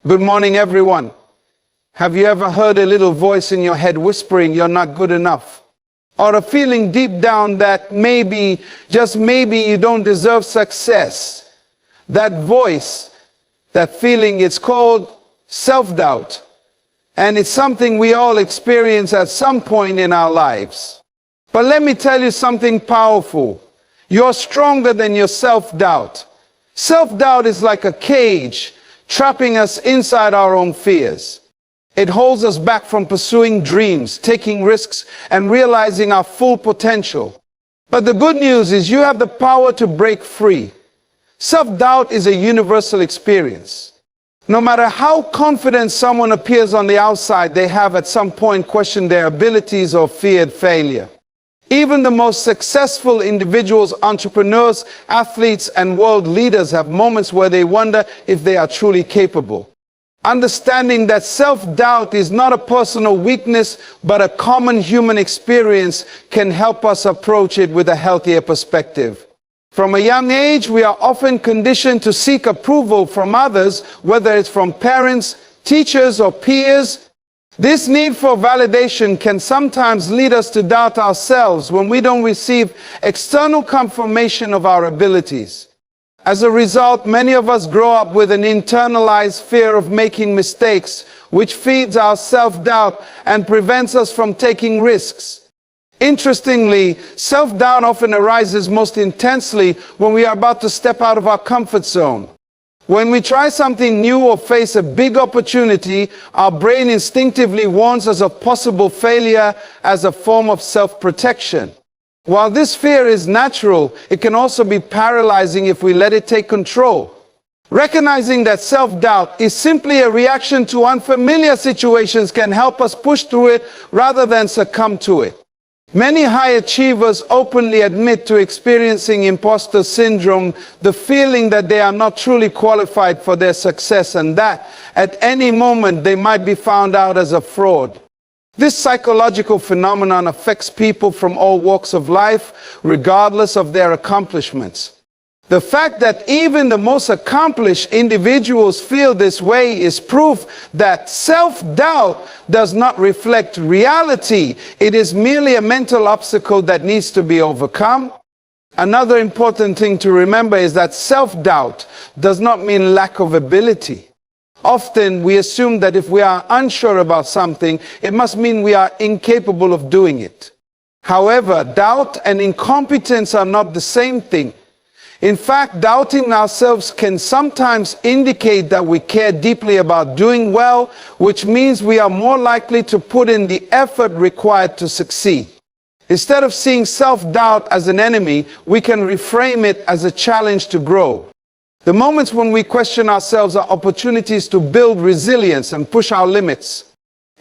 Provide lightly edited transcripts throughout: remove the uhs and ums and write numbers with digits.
Good morning, everyone. Have you ever heard a little voice in your head whispering you're not good enough? Or a feeling deep down that maybe, just maybe, you don't deserve success? That voice, that feeling, it's called self-doubt. And it's something we all experience at some point in our lives. But let me tell you something powerful. You're stronger than your self-doubt. Self-doubt is like a cage, trapping us inside our own fears. It holds us back from pursuing dreams, taking risks, and realizing our full potential. But the good news is you have the power to break free. Self-doubt is a universal experience. No matter how confident someone appears on the outside, they have at some point questioned their abilities or feared failure. Even the most successful individuals, entrepreneurs, athletes, and world leaders have moments where they wonder if they are truly capable. Understanding that self-doubt is not a personal weakness, but a common human experience can help us approach it with a healthier perspective. From a young age, we are often conditioned to seek approval from others, whether it's from parents, teachers, or peers. This need for validation can sometimes lead us to doubt ourselves when we don't receive external confirmation of our abilities. As a result, many of us grow up with an internalized fear of making mistakes, which feeds our self-doubt and prevents us from taking risks. Interestingly, self-doubt often arises most intensely when we are about to step out of our comfort zone. When we try something new or face a big opportunity, our brain instinctively warns us of possible failure as a form of self-protection. While this fear is natural, it can also be paralyzing if we let it take control. Recognizing that self-doubt is simply a reaction to unfamiliar situations can help us push through it rather than succumb to it. Many high achievers openly admit to experiencing imposter syndrome, the feeling that they are not truly qualified for their success and that at any moment they might be found out as a fraud. This psychological phenomenon affects people from all walks of life, regardless of their accomplishments. The fact that even the most accomplished individuals feel this way is proof that self-doubt does not reflect reality. It is merely a mental obstacle that needs to be overcome. Another important thing to remember is that self-doubt does not mean lack of ability. Often we assume that if we are unsure about something, it must mean we are incapable of doing it. However, doubt and incompetence are not the same thing. In fact, doubting ourselves can sometimes indicate that we care deeply about doing well, which means we are more likely to put in the effort required to succeed. Instead of seeing self-doubt as an enemy, we can reframe it as a challenge to grow. The moments when we question ourselves are opportunities to build resilience and push our limits.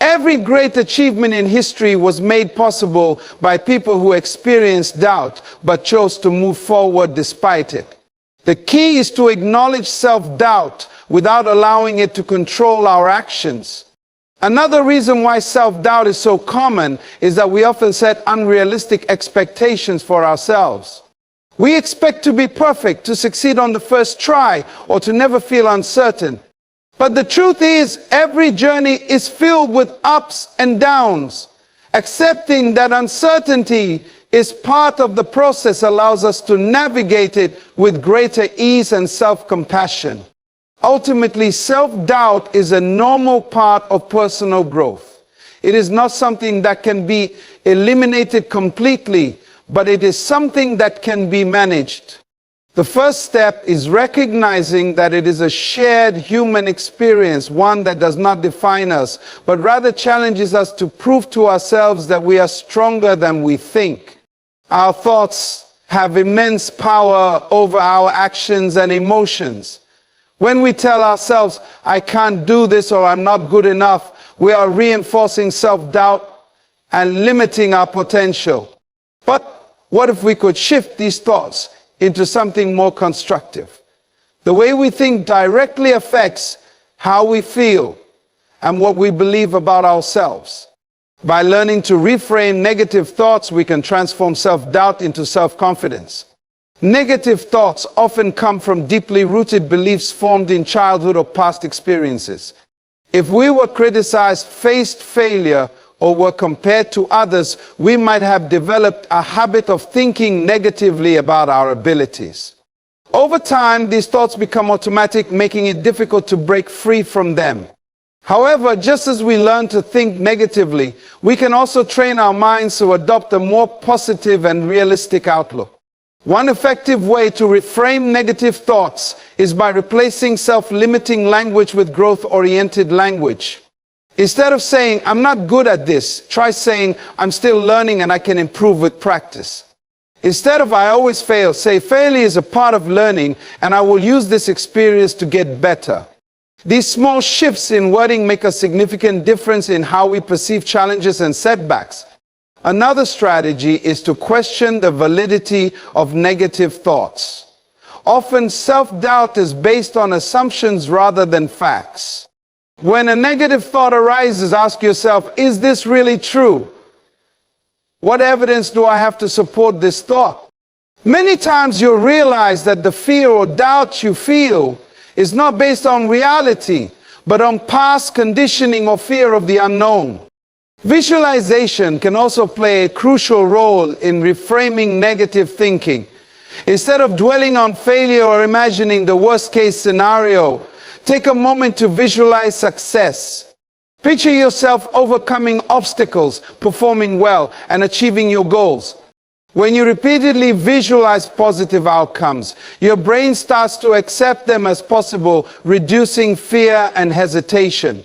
Every great achievement in history was made possible by people who experienced doubt but chose to move forward despite it. The key is to acknowledge self-doubt without allowing it to control our actions. Another reason why self-doubt is so common is that we often set unrealistic expectations for ourselves. We expect to be perfect, to succeed on the first try, or to never feel uncertain. But the truth is, every journey is filled with ups and downs. Accepting that uncertainty is part of the process allows us to navigate it with greater ease and self-compassion. Ultimately, self-doubt is a normal part of personal growth. It is not something that can be eliminated completely, but it is something that can be managed. The first step is recognizing that it is a shared human experience, one that does not define us, but rather challenges us to prove to ourselves that we are stronger than we think. Our thoughts have immense power over our actions and emotions. When we tell ourselves, I can't do this or I'm not good enough, we are reinforcing self-doubt and limiting our potential. But what if we could shift these thoughts into something more constructive? The way we think directly affects how we feel and what we believe about ourselves. By learning to reframe negative thoughts, we can transform self-doubt into self-confidence. Negative thoughts often come from deeply rooted beliefs formed in childhood or past experiences. If we were criticized, faced failure, or were compared to others, we might have developed a habit of thinking negatively about our abilities. Over time, these thoughts become automatic, making it difficult to break free from them. However, just as we learn to think negatively, we can also train our minds to adopt a more positive and realistic outlook. One effective way to reframe negative thoughts is by replacing self-limiting language with growth-oriented language. Instead of saying, "I'm not good at this," try saying, "I'm still learning and I can improve with practice." Instead of "I always fail," say, "Failure is a part of learning and I will use this experience to get better." These small shifts in wording make a significant difference in how we perceive challenges and setbacks. Another strategy is to question the validity of negative thoughts. Often, self-doubt is based on assumptions rather than facts. When a negative thought arises, ask yourself, is this really true? What evidence do I have to support this thought? Many times you'll realize that the fear or doubt you feel is not based on reality, but on past conditioning or fear of the unknown. Visualization can also play a crucial role in reframing negative thinking. Instead of dwelling on failure or imagining the worst-case scenario, take a moment to visualize success. Picture yourself overcoming obstacles, performing well, and achieving your goals. When you repeatedly visualize positive outcomes, your brain starts to accept them as possible, reducing fear and hesitation.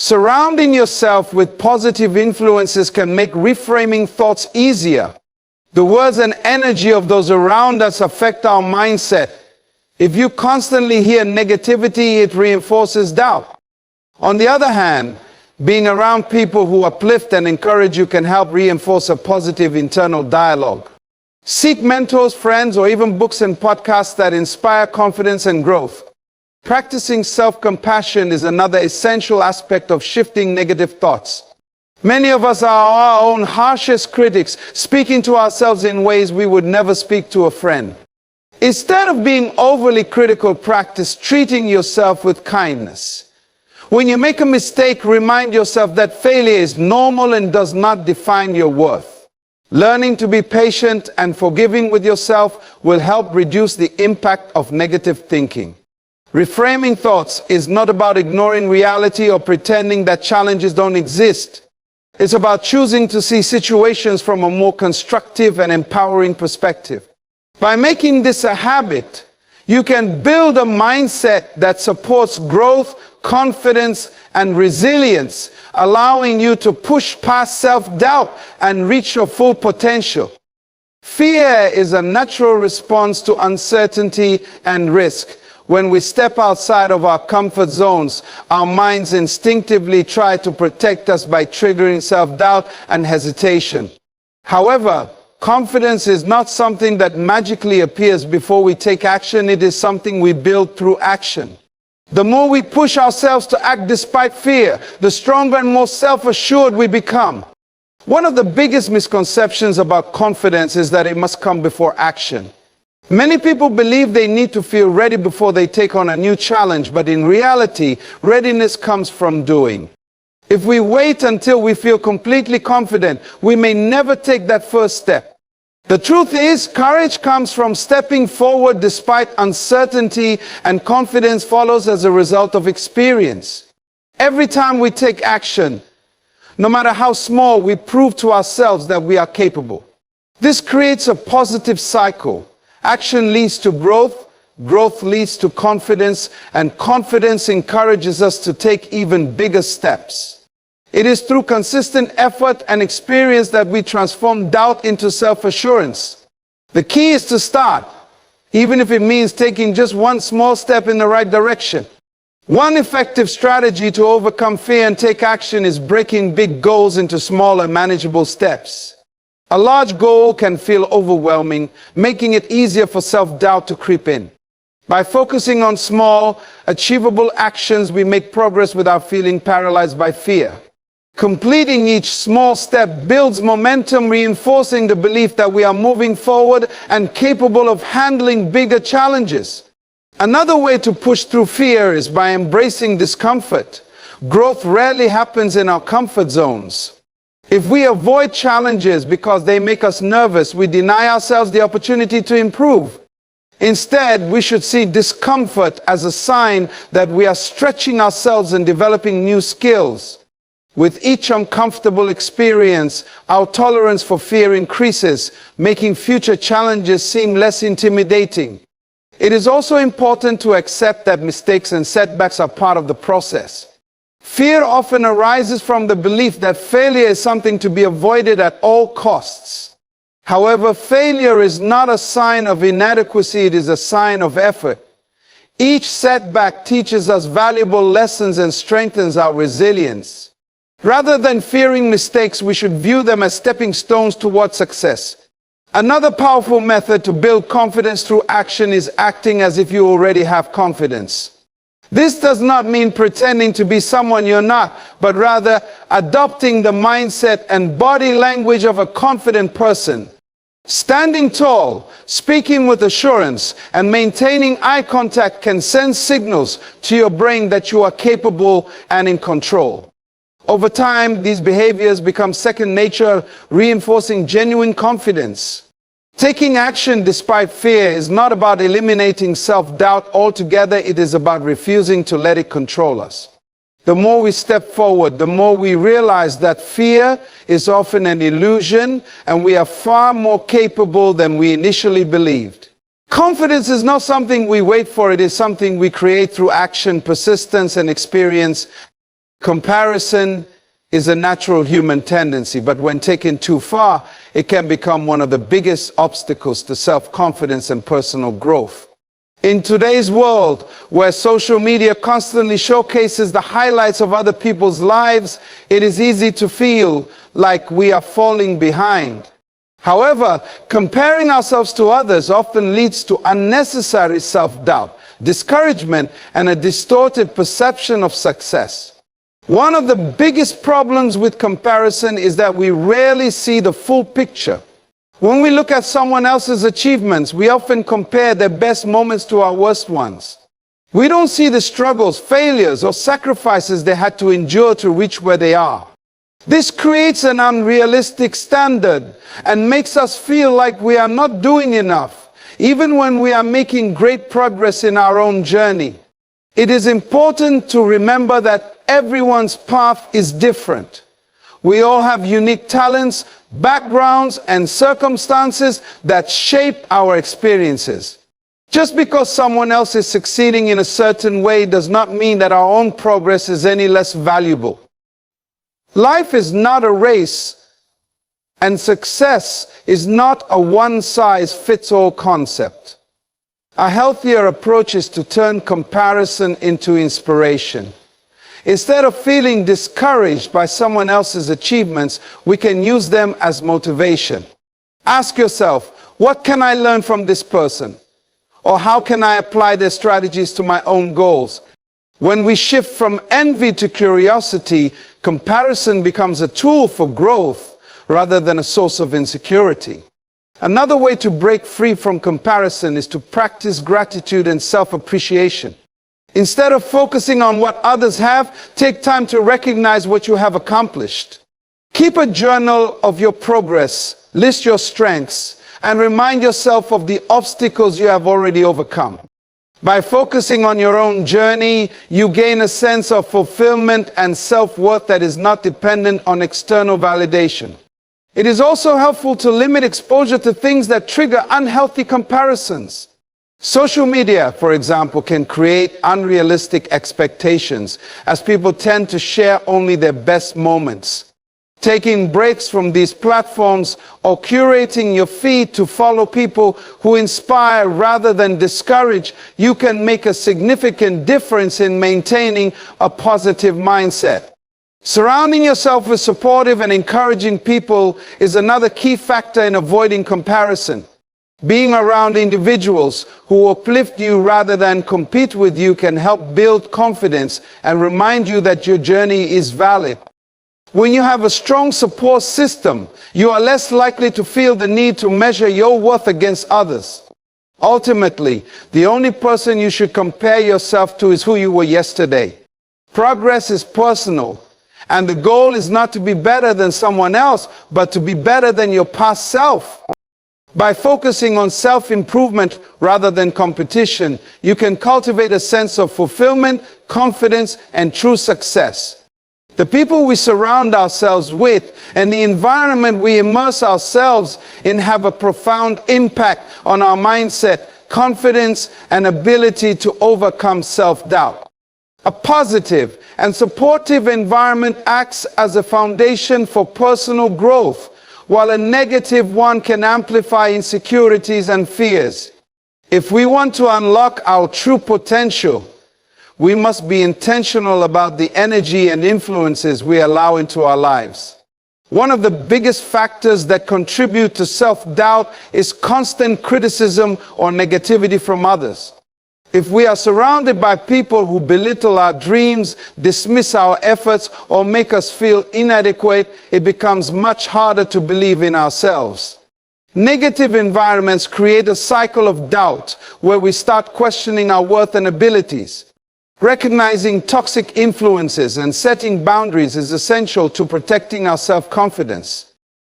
Surrounding yourself with positive influences can make reframing thoughts easier. The words and energy of those around us affect our mindset. If you constantly hear negativity, it reinforces doubt. On the other hand, being around people who uplift and encourage you can help reinforce a positive internal dialogue. Seek mentors, friends, or even books and podcasts that inspire confidence and growth. Practicing self-compassion is another essential aspect of shifting negative thoughts. Many of us are our own harshest critics, speaking to ourselves in ways we would never speak to a friend. Instead of being overly critical, practice treating yourself with kindness. When you make a mistake, remind yourself that failure is normal and does not define your worth. Learning to be patient and forgiving with yourself will help reduce the impact of negative thinking. Reframing thoughts is not about ignoring reality or pretending that challenges don't exist. It's about choosing to see situations from a more constructive and empowering perspective. By making this a habit, you can build a mindset that supports growth, confidence, and resilience, allowing you to push past self-doubt and reach your full potential. Fear is a natural response to uncertainty and risk. When we step outside of our comfort zones, our minds instinctively try to protect us by triggering self-doubt and hesitation. However, confidence is not something that magically appears before we take action. It is something we build through action. The more we push ourselves to act despite fear, the stronger and more self-assured we become. One of the biggest misconceptions about confidence is that it must come before action. Many people believe they need to feel ready before they take on a new challenge, but in reality, readiness comes from doing. If we wait until we feel completely confident, we may never take that first step. The truth is, courage comes from stepping forward despite uncertainty, and confidence follows as a result of experience. Every time we take action, no matter how small, we prove to ourselves that we are capable. This creates a positive cycle. Action leads to growth, growth leads to confidence, and confidence encourages us to take even bigger steps. It is through consistent effort and experience that we transform doubt into self-assurance. The key is to start, even if it means taking just one small step in the right direction. One effective strategy to overcome fear and take action is breaking big goals into smaller, manageable steps. A large goal can feel overwhelming, making it easier for self-doubt to creep in. By focusing on small, achievable actions, we make progress without feeling paralyzed by fear. Completing each small step builds momentum, reinforcing the belief that we are moving forward and capable of handling bigger challenges. Another way to push through fear is by embracing discomfort. Growth rarely happens in our comfort zones. If we avoid challenges because they make us nervous, we deny ourselves the opportunity to improve. Instead, we should see discomfort as a sign that we are stretching ourselves and developing new skills. With each uncomfortable experience, our tolerance for fear increases, making future challenges seem less intimidating. It is also important to accept that mistakes and setbacks are part of the process. Fear often arises from the belief that failure is something to be avoided at all costs. However, failure is not a sign of inadequacy, it is a sign of effort. Each setback teaches us valuable lessons and strengthens our resilience. Rather than fearing mistakes, we should view them as stepping stones toward success. Another powerful method to build confidence through action is acting as if you already have confidence. This does not mean pretending to be someone you're not, but rather adopting the mindset and body language of a confident person. Standing tall, speaking with assurance, and maintaining eye contact can send signals to your brain that you are capable and in control. Over time, these behaviors become second nature, reinforcing genuine confidence. Taking action despite fear is not about eliminating self-doubt altogether, it is about refusing to let it control us. The more we step forward, the more we realize that fear is often an illusion and we are far more capable than we initially believed. Confidence is not something we wait for, it is something we create through action, persistence, and experience. Comparison is a natural human tendency, but when taken too far, it can become one of the biggest obstacles to self-confidence and personal growth. In today's world, where social media constantly showcases the highlights of other people's lives, it is easy to feel like we are falling behind. However, comparing ourselves to others often leads to unnecessary self-doubt, discouragement, and a distorted perception of success. One of the biggest problems with comparison is that we rarely see the full picture. When we look at someone else's achievements, we often compare their best moments to our worst ones. We don't see the struggles, failures, or sacrifices they had to endure to reach where they are. This creates an unrealistic standard and makes us feel like we are not doing enough, even when we are making great progress in our own journey. It is important to remember that everyone's path is different. We all have unique talents, backgrounds, and circumstances that shape our experiences. Just because someone else is succeeding in a certain way does not mean that our own progress is any less valuable. Life is not a race, and success is not a one-size-fits-all concept. A healthier approach is to turn comparison into inspiration. Instead of feeling discouraged by someone else's achievements, we can use them as motivation. Ask yourself, what can I learn from this person? Or how can I apply their strategies to my own goals? When we shift from envy to curiosity, comparison becomes a tool for growth rather than a source of insecurity. Another way to break free from comparison is to practice gratitude and self-appreciation. Instead of focusing on what others have, take time to recognize what you have accomplished. Keep a journal of your progress, list your strengths, and remind yourself of the obstacles you have already overcome. By focusing on your own journey, you gain a sense of fulfillment and self-worth that is not dependent on external validation. It is also helpful to limit exposure to things that trigger unhealthy comparisons. Social media, for example, can create unrealistic expectations, as people tend to share only their best moments. Taking breaks from these platforms or curating your feed to follow people who inspire rather than discourage, you can make a significant difference in maintaining a positive mindset. Surrounding yourself with supportive and encouraging people is another key factor in avoiding comparison. Being around individuals who uplift you rather than compete with you can help build confidence and remind you that your journey is valid. When you have a strong support system, you are less likely to feel the need to measure your worth against others. Ultimately, the only person you should compare yourself to is who you were yesterday. Progress is personal, and the goal is not to be better than someone else, but to be better than your past self. By focusing on self-improvement rather than competition, you can cultivate a sense of fulfillment, confidence, and true success. The people we surround ourselves with and the environment we immerse ourselves in have a profound impact on our mindset, confidence, and ability to overcome self-doubt. A positive and supportive environment acts as a foundation for personal growth, while a negative one can amplify insecurities and fears. If we want to unlock our true potential, we must be intentional about the energy and influences we allow into our lives. One of the biggest factors that contribute to self-doubt is constant criticism or negativity from others. If we are surrounded by people who belittle our dreams, dismiss our efforts, or make us feel inadequate, it becomes much harder to believe in ourselves. Negative environments create a cycle of doubt where we start questioning our worth and abilities. Recognizing toxic influences and setting boundaries is essential to protecting our self-confidence.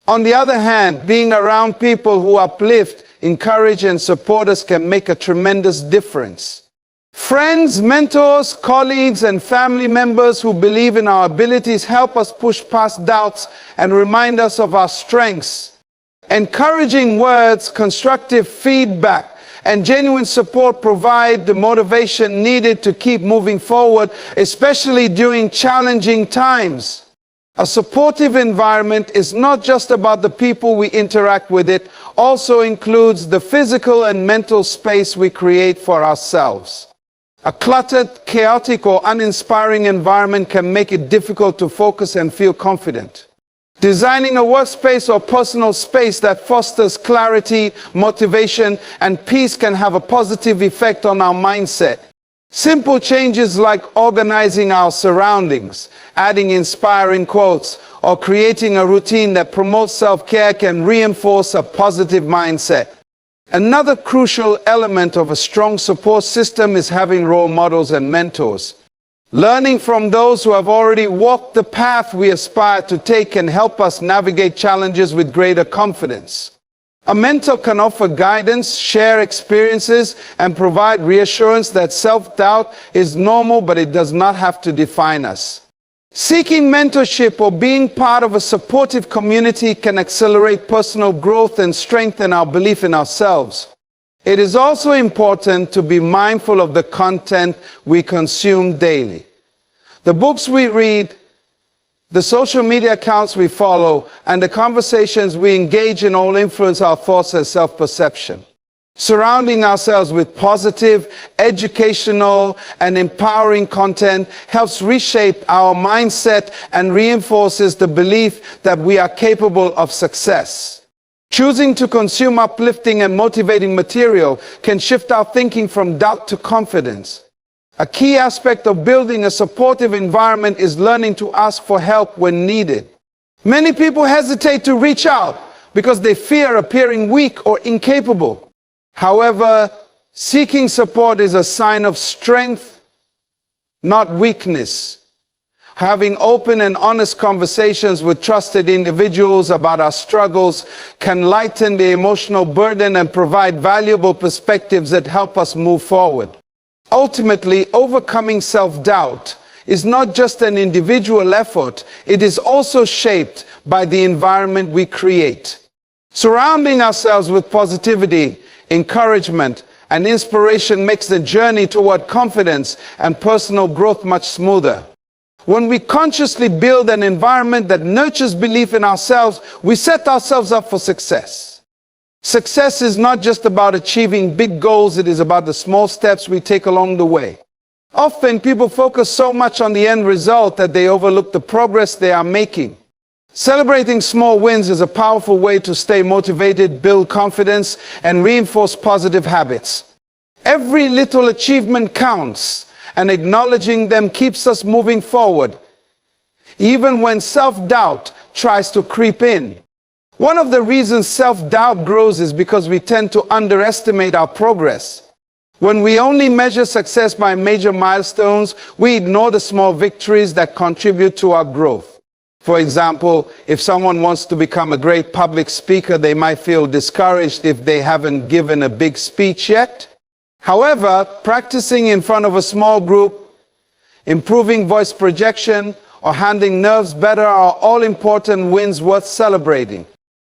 On the other hand, being around people who uplift, encourage, and support us can make a tremendous difference. Friends, mentors, colleagues, and family members who believe in our abilities help us push past doubts and remind us of our strengths. Encouraging words, constructive feedback, and genuine support provide the motivation needed to keep moving forward, especially during challenging times. A supportive environment is not just about the people we interact with, it also includes the physical and mental space we create for ourselves. A cluttered, chaotic, or uninspiring environment can make it difficult to focus and feel confident. Designing a workspace or personal space that fosters clarity, motivation, and peace can have a positive effect on our mindset. Simple changes like organizing our surroundings, adding inspiring quotes, or creating a routine that promotes self-care can reinforce a positive mindset. Another crucial element of a strong support system is having role models and mentors. Learning from those who have already walked the path we aspire to take can help us navigate challenges with greater confidence. A mentor can offer guidance, share experiences, and provide reassurance that self-doubt is normal, but it does not have to define us. Seeking mentorship or being part of a supportive community can accelerate personal growth and strengthen our belief in ourselves. It is also important to be mindful of the content we consume daily. The books we read, the social media accounts we follow, and the conversations we engage in all influence our thoughts and self-perception. Surrounding ourselves with positive, educational, and empowering content helps reshape our mindset and reinforces the belief that we are capable of success. Choosing to consume uplifting and motivating material can shift our thinking from doubt to confidence. A key aspect of building a supportive environment is learning to ask for help when needed. Many people hesitate to reach out because they fear appearing weak or incapable. However, seeking support is a sign of strength, not weakness. Having open and honest conversations with trusted individuals about our struggles can lighten the emotional burden and provide valuable perspectives that help us move forward. Ultimately, overcoming self-doubt is not just an individual effort, it is also shaped by the environment we create. Surrounding ourselves with positivity, encouragement, and inspiration makes the journey toward confidence and personal growth much smoother. When we consciously build an environment that nurtures belief in ourselves, we set ourselves up for success. Success is not just about achieving big goals, it is about the small steps we take along the way. Often people focus so much on the end result that they overlook the progress they are making. Celebrating small wins is a powerful way to stay motivated, build confidence, and reinforce positive habits. Every little achievement counts, and acknowledging them keeps us moving forward. even when self-doubt tries to creep in. One of the reasons self-doubt grows is because we tend to underestimate our progress. When we only measure success by major milestones, we ignore the small victories that contribute to our growth. For example, if someone wants to become a great public speaker, they might feel discouraged if they haven't given a big speech yet. However, practicing in front of a small group, improving voice projection, or handling nerves better are all important wins worth celebrating.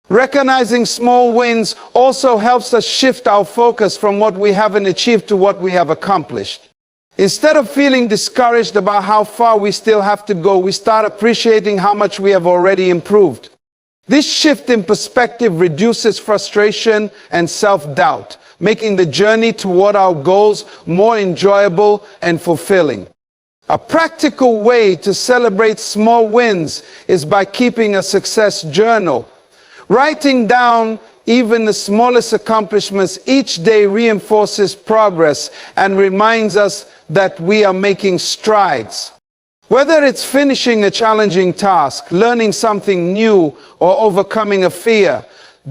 Recognizing small wins also helps us shift our focus from what we haven't achieved to what we have accomplished. Instead of feeling discouraged about how far we still have to go, we start appreciating how much we have already improved. This shift in perspective reduces frustration and self-doubt, making the journey toward our goals more enjoyable and fulfilling. A practical way to celebrate small wins is by keeping a success journal. Writing down even the smallest accomplishments each day reinforces progress and reminds us that we are making strides. Whether it's finishing a challenging task, learning something new, or overcoming a fear,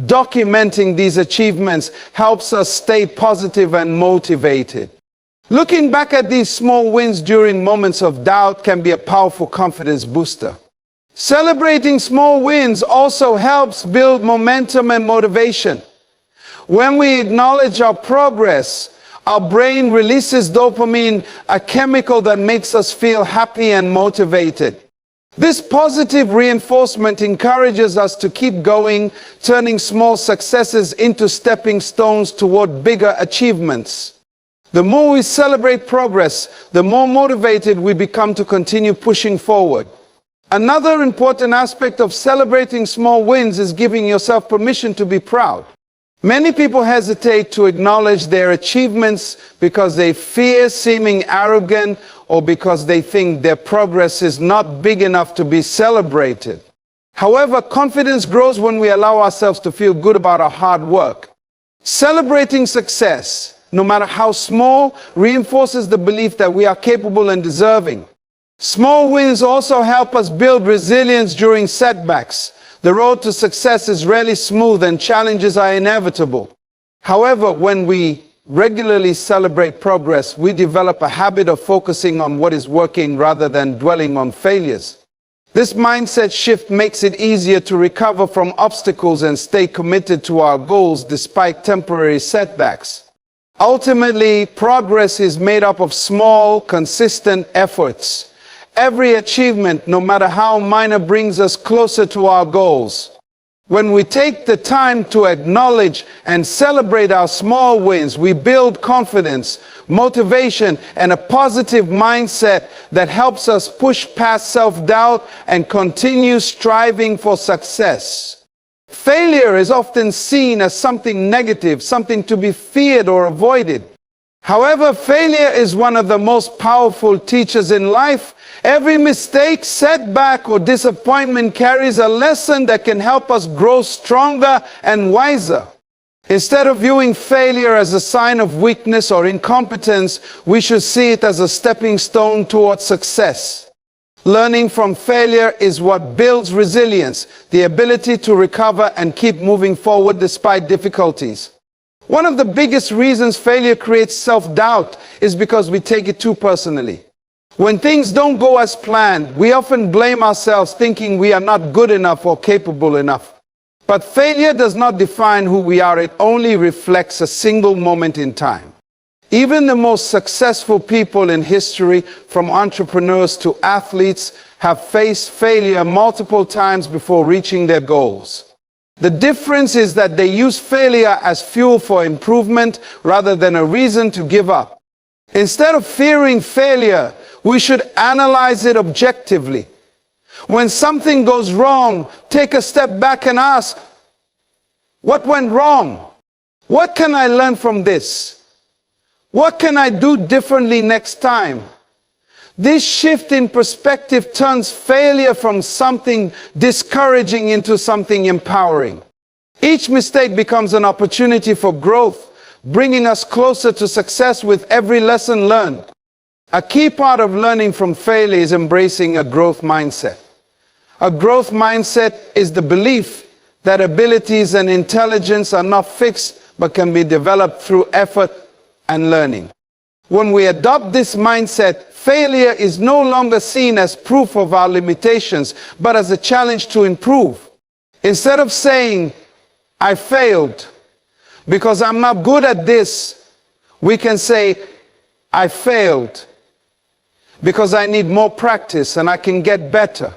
documenting these achievements helps us stay positive and motivated. Looking back at these small wins during moments of doubt can be a powerful confidence booster. Celebrating small wins also helps build momentum and motivation. When we acknowledge our progress, our brain releases dopamine, a chemical that makes us feel happy and motivated. This positive reinforcement encourages us to keep going, turning small successes into stepping stones toward bigger achievements. The more we celebrate progress, the more motivated we become to continue pushing forward. Another important aspect of celebrating small wins is giving yourself permission to be proud. Many people hesitate to acknowledge their achievements because they fear seeming arrogant or because they think their progress is not big enough to be celebrated. However, confidence grows when we allow ourselves to feel good about our hard work. Celebrating success, no matter how small, reinforces the belief that we are capable and deserving. Small wins also help us build resilience during setbacks. The road to success is rarely smooth and challenges are inevitable. However, when we regularly celebrate progress, we develop a habit of focusing on what is working rather than dwelling on failures. This mindset shift makes it easier to recover from obstacles and stay committed to our goals despite temporary setbacks. Ultimately, progress is made up of small, consistent efforts. Every achievement, no matter how minor, brings us closer to our goals. When we take the time to acknowledge and celebrate our small wins, we build confidence, motivation, and a positive mindset that helps us push past self-doubt and continue striving for success. Failure is often seen as something negative, something to be feared or avoided. However, failure is one of the most powerful teachers in life. Every mistake, setback, or disappointment carries a lesson that can help us grow stronger and wiser. Instead of viewing failure as a sign of weakness or incompetence, we should see it as a stepping stone towards success. Learning from failure is what builds resilience, the ability to recover and keep moving forward despite difficulties. One of the biggest reasons failure creates self-doubt is because we take it too personally. When things don't go as planned, we often blame ourselves, thinking we are not good enough or capable enough. But failure does not define who we are. It only reflects a single moment in time. Even the most successful people in history, from entrepreneurs to athletes, have faced failure multiple times before reaching their goals. The difference is that they use failure as fuel for improvement rather than a reason to give up. Instead of fearing failure, we should analyze it objectively. When something goes wrong, take a step back and ask, what went wrong? What can I learn from this? What can I do differently next time? This shift in perspective turns failure from something discouraging into something empowering. Each mistake becomes an opportunity for growth, bringing us closer to success with every lesson learned. A key part of learning from failure is embracing a growth mindset. A growth mindset is the belief that abilities and intelligence are not fixed but can be developed through effort and learning. When we adopt this mindset, failure is no longer seen as proof of our limitations, but as a challenge to improve. Instead of saying, I failed because I'm not good at this, we can say, I failed because I need more practice and I can get better.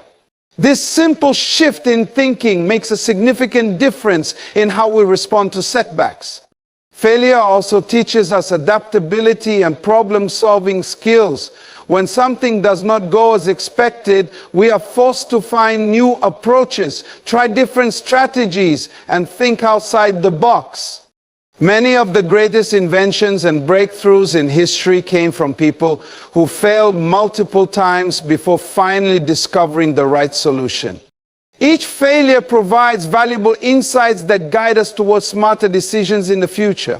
This simple shift in thinking makes a significant difference in how we respond to setbacks. Failure also teaches us adaptability and problem-solving skills. When something does not go as expected, we are forced to find new approaches, try different strategies, and think outside the box. Many of the greatest inventions and breakthroughs in history came from people who failed multiple times before finally discovering the right solution. Each failure provides valuable insights that guide us towards smarter decisions in the future.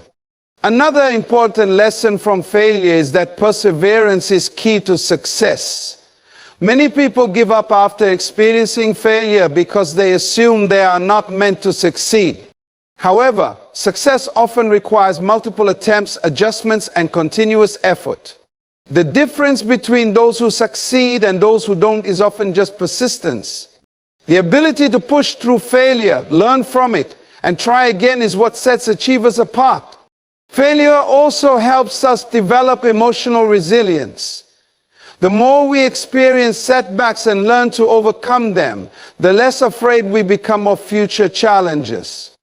Another important lesson from failure is that perseverance is key to success. Many people give up after experiencing failure because they assume they are not meant to succeed. However, success often requires multiple attempts, adjustments, and continuous effort. The difference between those who succeed and those who don't is often just persistence. The ability to push through failure, learn from it, and try again is what sets achievers apart. Failure also helps us develop emotional resilience. The more we experience setbacks and learn to overcome them, the less afraid we become of future challenges.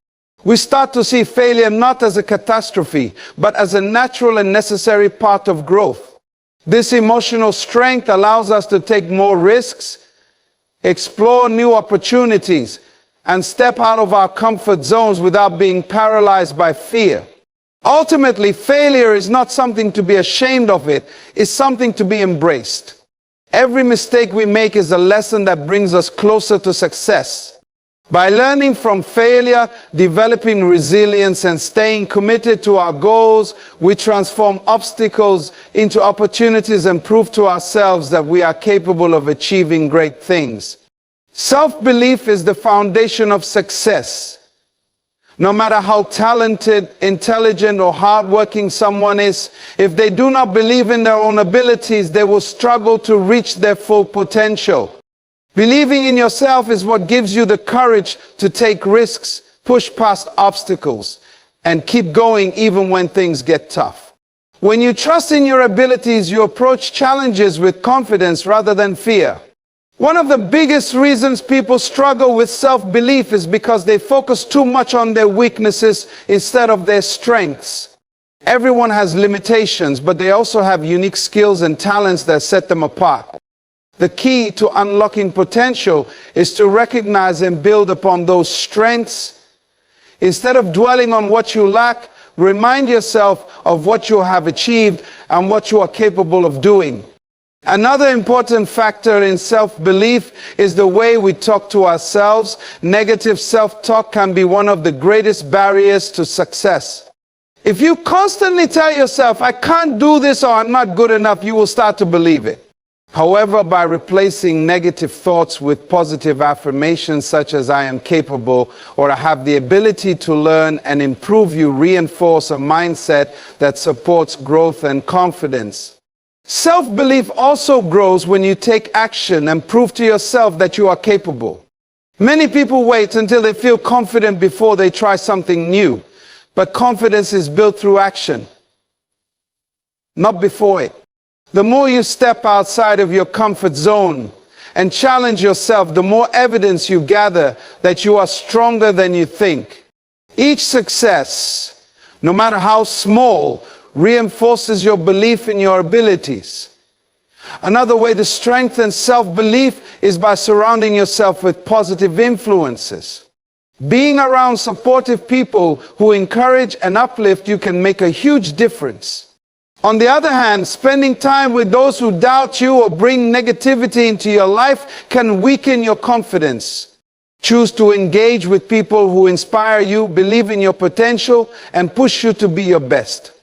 We start to see failure not as a catastrophe, but as a natural and necessary part of growth. This emotional strength allows us to take more risks, explore new opportunities, and step out of our comfort zones without being paralyzed by fear. Ultimately, failure is not something to be ashamed of, it's something to be embraced. Every mistake we make is a lesson that brings us closer to success. By learning from failure, developing resilience, and staying committed to our goals, we transform obstacles into opportunities and prove to ourselves that we are capable of achieving great things. Self-belief is the foundation of success. No matter how talented, intelligent, or hardworking someone is, if they do not believe in their own abilities, they will struggle to reach their full potential. Believing in yourself is what gives you the courage to take risks, push past obstacles, and keep going even when things get tough. When you trust in your abilities, you approach challenges with confidence rather than fear. One of the biggest reasons people struggle with self-belief is because they focus too much on their weaknesses instead of their strengths. Everyone has limitations, but they also have unique skills and talents that set them apart. The key to unlocking potential is to recognize and build upon those strengths. Instead of dwelling on what you lack, remind yourself of what you have achieved and what you are capable of doing. Another important factor in self-belief is the way we talk to ourselves. Negative self-talk can be one of the greatest barriers to success. If you constantly tell yourself, I can't do this or I'm not good enough, you will start to believe it. However, by replacing negative thoughts with positive affirmations such as I am capable or I have the ability to learn and improve, you reinforce a mindset that supports growth and confidence. Self-belief also grows when you take action and prove to yourself that you are capable. Many people wait until they feel confident before they try something new, but confidence is built through action, not before it. The more you step outside of your comfort zone and challenge yourself, the more evidence you gather that you are stronger than you think. Each success, no matter how small, reinforces your belief in your abilities. Another way to strengthen self-belief is by surrounding yourself with positive influences. Being around supportive people who encourage and uplift you can make a huge difference. On the other hand, spending time with those who doubt you or bring negativity into your life can weaken your confidence. Choose to engage with people who inspire you, believe in your potential, and push you to be your best.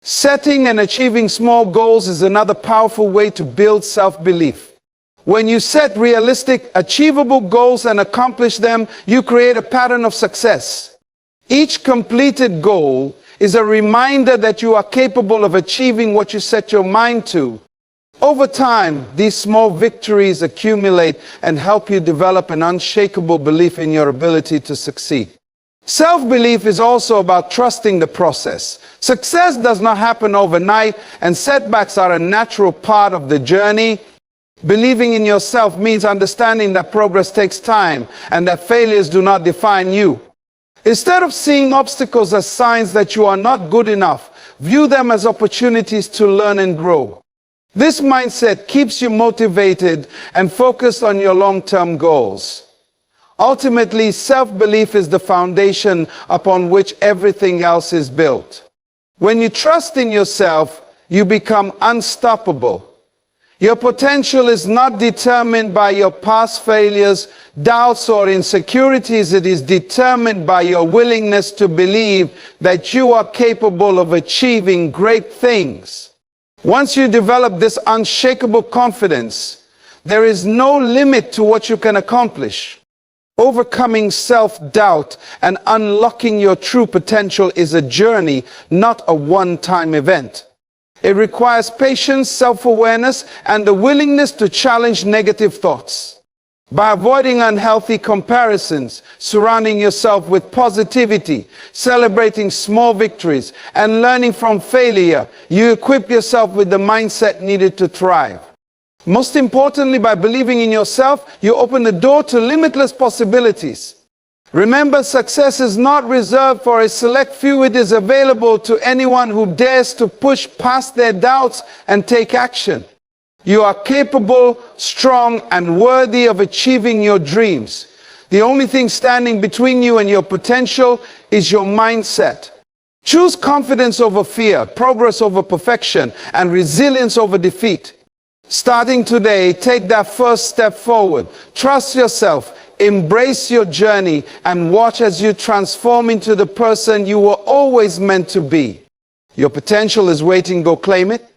Setting and achieving small goals is another powerful way to build self-belief. When you set realistic, achievable goals and accomplish them, you create a pattern of success. Each completed goal is a reminder that you are capable of achieving what you set your mind to. Over time, these small victories accumulate and help you develop an unshakable belief in your ability to succeed. Self-belief is also about trusting the process. Success does not happen overnight, and setbacks are a natural part of the journey. Believing in yourself means understanding that progress takes time and that failures do not define you. Instead of seeing obstacles as signs that you are not good enough, view them as opportunities to learn and grow. This mindset keeps you motivated and focused on your long-term goals. Ultimately, self-belief is the foundation upon which everything else is built. When you trust in yourself, you become unstoppable. Your potential is not determined by your past failures, doubts, or insecurities. It is determined by your willingness to believe that you are capable of achieving great things. Once you develop this unshakable confidence, there is no limit to what you can accomplish. Overcoming self-doubt and unlocking your true potential is a journey, not a one-time event. It requires patience, self-awareness, and the willingness to challenge negative thoughts. By avoiding unhealthy comparisons, surrounding yourself with positivity, celebrating small victories, and learning from failure, you equip yourself with the mindset needed to thrive. Most importantly, by believing in yourself, you open the door to limitless possibilities. Remember, success is not reserved for a select few. It is available to anyone who dares to push past their doubts and take action. You are capable, strong, and worthy of achieving your dreams. The only thing standing between you and your potential is your mindset. Choose confidence over fear, progress over perfection, and resilience over defeat. Starting today, take that first step forward. Trust yourself, embrace your journey, and watch as you transform into the person you were always meant to be. Your potential is waiting. Go claim it.